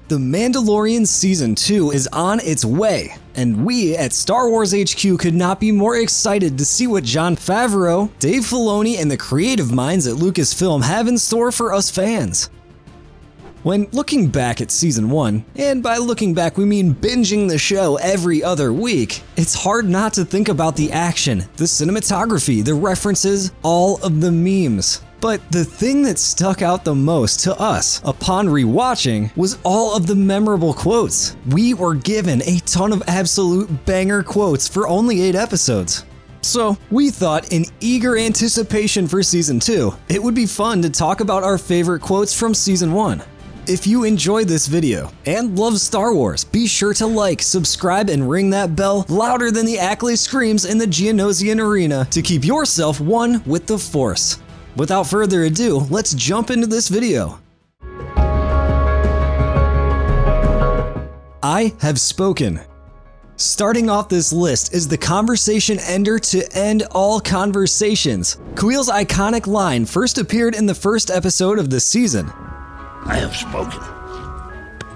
The Mandalorian Season 2 is on its way, and we at Star Wars HQ could not be more excited to see what Jon Favreau, Dave Filoni, and the creative minds at Lucasfilm have in store for us fans. When looking back at Season 1, and by looking back we mean binging the show every other week, it's hard not to think about the action, the cinematography, the references, all of the memes. But the thing that stuck out the most to us upon rewatching was all of the memorable quotes. We were given a ton of absolute banger quotes for only 8 episodes. So we thought, in eager anticipation for Season 2, it would be fun to talk about our favorite quotes from Season 1. If you enjoyed this video and love Star Wars, be sure to like, subscribe, and ring that bell louder than the Ackley screams in the Geonosian arena to keep yourself one with the Force. Without further ado, let's jump into this video. I have spoken. Starting off this list is the conversation ender to end all conversations. Kuiil's iconic line first appeared in the first episode of this season. I have spoken.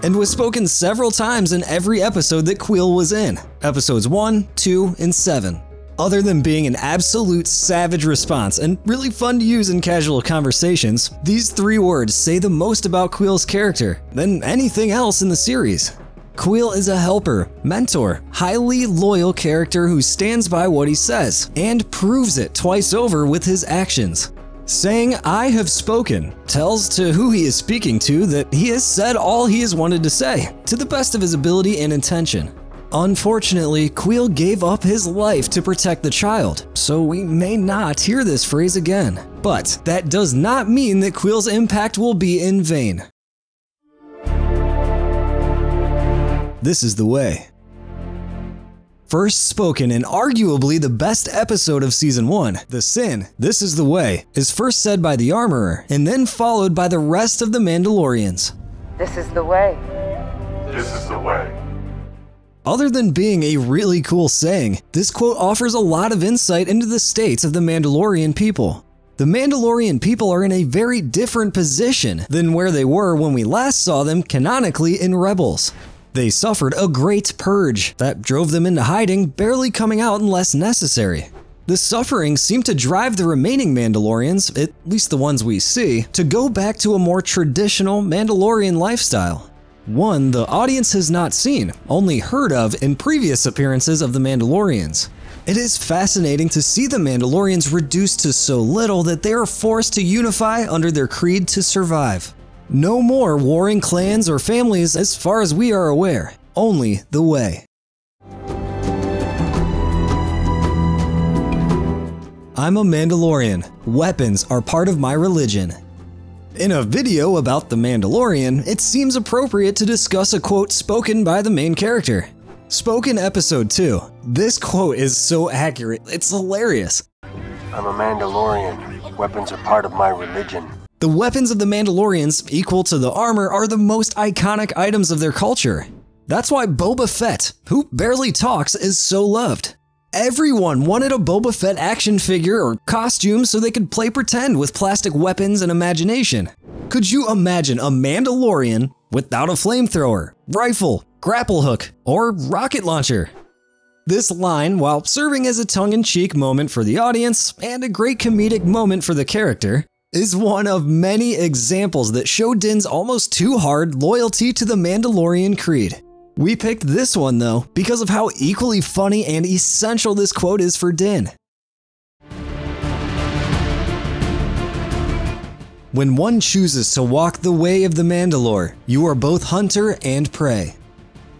And was spoken several times in every episode that Kuiil was in, episodes 1, 2, and 7. Other than being an absolute savage response and really fun to use in casual conversations, these 3 words say the most about Kuiil's character than anything else in the series. Kuiil is a helper, mentor, highly loyal character who stands by what he says and proves it twice over with his actions. Saying "I have spoken" tells to who he is speaking to that he has said all he has wanted to say, to the best of his ability and intention. Unfortunately, Kuiil gave up his life to protect the child, so we may not hear this phrase again. But that does not mean that Kuiil's impact will be in vain. This is the way. First spoken in arguably the best episode of Season 1, The Sin, This is the Way, is first said by the Armorer, and then followed by the rest of the Mandalorians. This is the way. This is the way. Other than being a really cool saying, this quote offers a lot of insight into the states of the Mandalorian people. The Mandalorian people are in a very different position than where they were when we last saw them canonically in Rebels. They suffered a great purge that drove them into hiding, barely coming out unless necessary. The suffering seemed to drive the remaining Mandalorians, at least the ones we see, to go back to a more traditional Mandalorian lifestyle. One the audience has not seen, only heard of in previous appearances of the Mandalorians. It is fascinating to see the Mandalorians reduced to so little that they are forced to unify under their creed to survive. No more warring clans or families as far as we are aware, only the way. I'm a Mandalorian. Weapons are part of my religion. In a video about the Mandalorian, it seems appropriate to discuss a quote spoken by the main character. Spoken Episode 2. This quote is so accurate, it's hilarious. I'm a Mandalorian. Weapons are part of my religion. The weapons of the Mandalorians, equal to the armor, are the most iconic items of their culture. That's why Boba Fett, who barely talks, is so loved. Everyone wanted a Boba Fett action figure or costume so they could play pretend with plastic weapons and imagination. Could you imagine a Mandalorian without a flamethrower, rifle, grapple hook, or rocket launcher? This line, while serving as a tongue-in-cheek moment for the audience and a great comedic moment for the character, is one of many examples that show Din's almost too hard loyalty to the Mandalorian creed. We picked this one though because of how equally funny and essential this quote is for Din. When one chooses to walk the way of the Mandalore, you are both hunter and prey.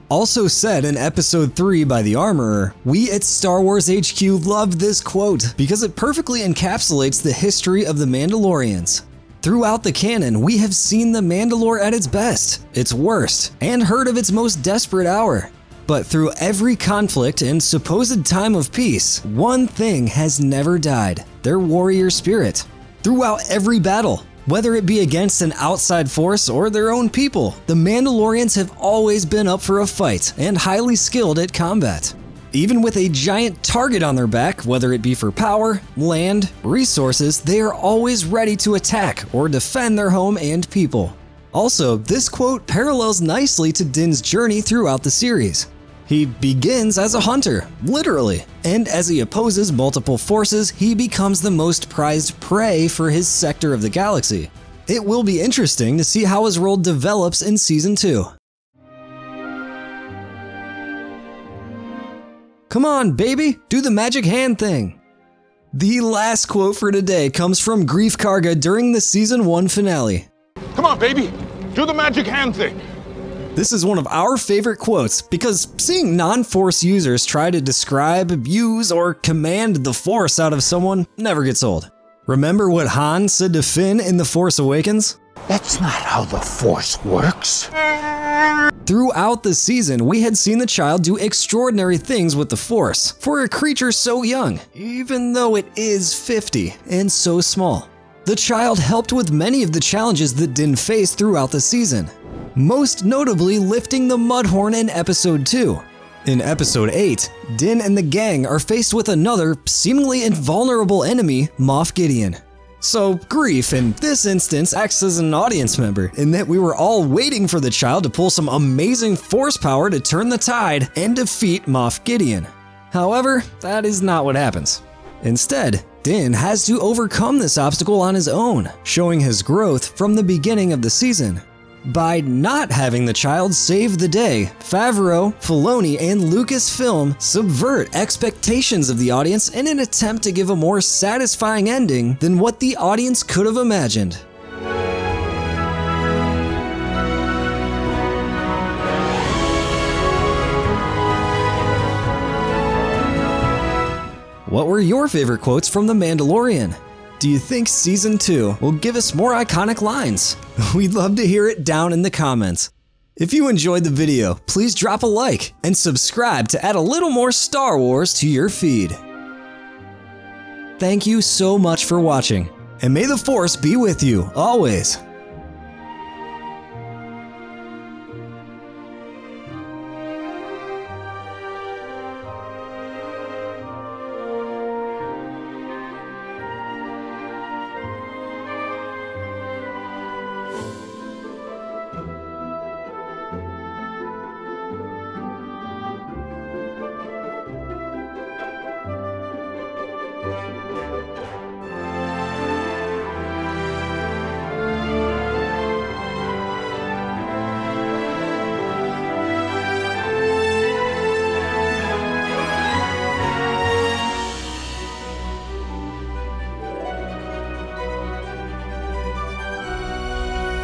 Also said in Episode 3 by the Armorer, we at Star Wars HQ love this quote because it perfectly encapsulates the history of the Mandalorians. Throughout the canon, we have seen the Mandalore at its best, its worst, and heard of its most desperate hour. But through every conflict and supposed time of peace, one thing has never died: their warrior spirit. Throughout every battle, whether it be against an outside force or their own people, the Mandalorians have always been up for a fight and highly skilled at combat. Even with a giant target on their back, whether it be for power, land, resources, they are always ready to attack or defend their home and people. Also, this quote parallels nicely to Din's journey throughout the series. He begins as a hunter, literally, and as he opposes multiple forces, he becomes the most prized prey for his sector of the galaxy. It will be interesting to see how his role develops in Season 2. Come on, baby, do the magic hand thing. The last quote for today comes from Grief Karga during the Season 1 finale. Come on, baby. Do the magic hand thing. This is one of our favorite quotes because seeing non-Force users try to describe, use, or command the Force out of someone never gets old. Remember what Han said to Finn in The Force Awakens? That's not how the Force works. Throughout the season, we had seen the child do extraordinary things with the Force for a creature so young, even though it is 50 and so small. The child helped with many of the challenges that Din faced throughout the season, most notably lifting the Mudhorn in Episode 2. In Episode 8, Din and the gang are faced with another, seemingly invulnerable enemy, Moff Gideon. So, Grief in this instance acts as an audience member, in that we were all waiting for the child to pull some amazing Force power to turn the tide and defeat Moff Gideon. However, that is not what happens. Instead, Din has to overcome this obstacle on his own, showing his growth from the beginning of the season. By not having the child save the day, Favreau, Filoni, and Lucasfilm subvert expectations of the audience in an attempt to give a more satisfying ending than what the audience could have imagined. What were your favorite quotes from The Mandalorian? Do you think Season 2 will give us more iconic lines? We'd love to hear it down in the comments. If you enjoyed the video, please drop a like and subscribe to add a little more Star Wars to your feed. Thank you so much for watching, and may the Force be with you always.